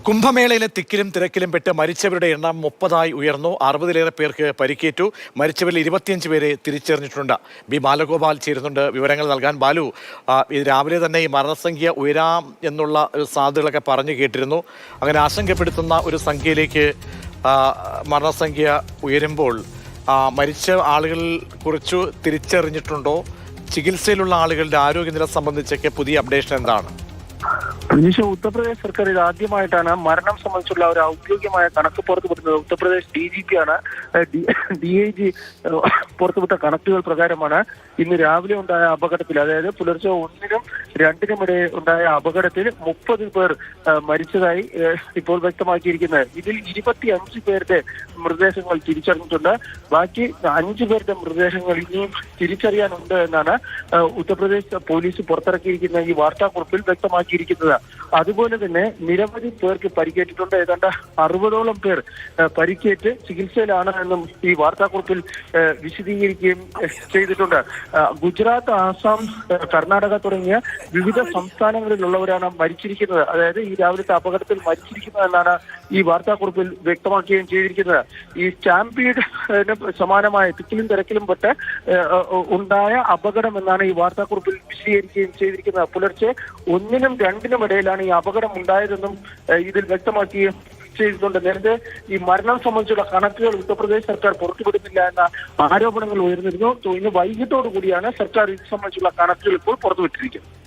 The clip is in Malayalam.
കുംഭമേളയിലെ തിക്കിലും തിരക്കിലും പെട്ട് മരിച്ചവരുടെ എണ്ണം 30 ഉയർന്നു. 60-ലേറെ പേർക്ക് പരിക്കേറ്റു. മരിച്ചവരിൽ 25 പേരെ തിരിച്ചറിഞ്ഞിട്ടുണ്ട്. ബി ബാലഗോപാൽ ചേരുന്നുണ്ട് വിവരങ്ങൾ നൽകാൻ. ബാലു, ഇത് രാവിലെ തന്നെ ഈ മരണസംഖ്യ ഉയരാം എന്നുള്ള സാധ്യതകളൊക്കെ പറഞ്ഞു കേട്ടിരുന്നു. അങ്ങനെ ആശങ്കപ്പെടുത്തുന്ന ഒരു സംഖ്യയിലേക്ക് മരണസംഖ്യ ഉയരുമ്പോൾ മരിച്ച ആളുകളിൽ കുറിച്ച് തിരിച്ചറിഞ്ഞിട്ടുണ്ടോ? ചികിത്സയിലുള്ള ആളുകളുടെ ആരോഗ്യനില സംബന്ധിച്ചൊക്കെ പുതിയ അപ്ഡേഷൻ എന്താണ്? ഉത്തർപ്രദേശ് സർക്കാർ ഇത് ആദ്യമായിട്ടാണ് മരണം സംബന്ധിച്ചുള്ള ഒരു ഔദ്യോഗികമായ കണക്ക് പുറത്തുവിടുന്നത്. ഉത്തർപ്രദേശ് DGP ആണ് DIG പുറത്തുവിട്ട കണക്കുകൾ പ്രകാരമാണ് ഇന്ന് രാവിലെ ഉണ്ടായ അപകടത്തിൽ, അതായത് പുലർച്ചെ 1-നും 2-നും ഇടയിൽ ഉണ്ടായ അപകടത്തിൽ 30 പേർ മരിച്ചതായി ഇപ്പോൾ വ്യക്തമാക്കിയിരിക്കുന്നത്. ഇതിൽ 25 പേരുടെ മൃതദേഹങ്ങൾ തിരിച്ചറിഞ്ഞിട്ടുണ്ട്. ബാക്കി 5 പേരുടെ മൃതദേഹങ്ങൾ ഇനിയും തിരിച്ചറിയാനുണ്ട് എന്നാണ് ഉത്തർപ്രദേശ് പോലീസ് പുറത്തിറക്കിയിരിക്കുന്ന ഈ വാർത്താക്കുറിപ്പിൽ വ്യക്തമാക്കിയിരിക്കുന്നത്. അതുപോലെ തന്നെ നിരവധി പേർക്ക് പരിക്കേറ്റിട്ടുണ്ട്. ഏതാണ്ട് 60ഓളം പേർ പരിക്കേറ്റ് ചികിത്സയിലാണ് എന്നും ഈ വാർത്താക്കുറിപ്പിൽ വിശദീകരിക്കുകയും ചെയ്തിട്ടുണ്ട്. ഗുജറാത്ത്, ആസാം, കർണാടക തുടങ്ങിയ വിവിധ സംസ്ഥാനങ്ങളിലുള്ളവരാണ് മരിച്ചിരിക്കുന്നത്. അതായത് ഈ രാവിലത്തെ അപകടത്തിൽ മരിച്ചിരിക്കുന്നതെന്നാണ് ഈ വാർത്താക്കുറിപ്പിൽ വ്യക്തമാക്കുകയും ചെയ്തിരിക്കുന്നത്. ഈ സ്റ്റാമ്പീഡിന് സമാനമായ തിക്കിലും തിരക്കിലും പെട്ട് ഉണ്ടായ അപകടം എന്നാണ് ഈ വാർത്താക്കുറിപ്പിൽ വിശദീകരിക്കുകയും ചെയ്തിരിക്കുന്നത്. പുലർച്ചെ 1-നും 2-നും ഇടയിലാണ് ഈ അപകടം ഉണ്ടായതെന്നും ഇതിൽ വ്യക്തമാക്കുകയും ചെയ്തിട്ടുണ്ട്. നേരത്തെ ഈ മരണം സംബന്ധിച്ചുള്ള കണക്കുകൾ ഉത്തർപ്രദേശ് സർക്കാർ പുറത്തുവിടുന്നില്ല എന്ന ആരോപണങ്ങൾ ഉയർന്നിരുന്നു. ഇന്ന് വൈകിട്ടോടു കൂടിയാണ് സർക്കാർ ഇത് സംബന്ധിച്ചുള്ള കണക്കുകൾ ഇപ്പോൾ പുറത്തുവിട്ടിരിക്കുന്നത്.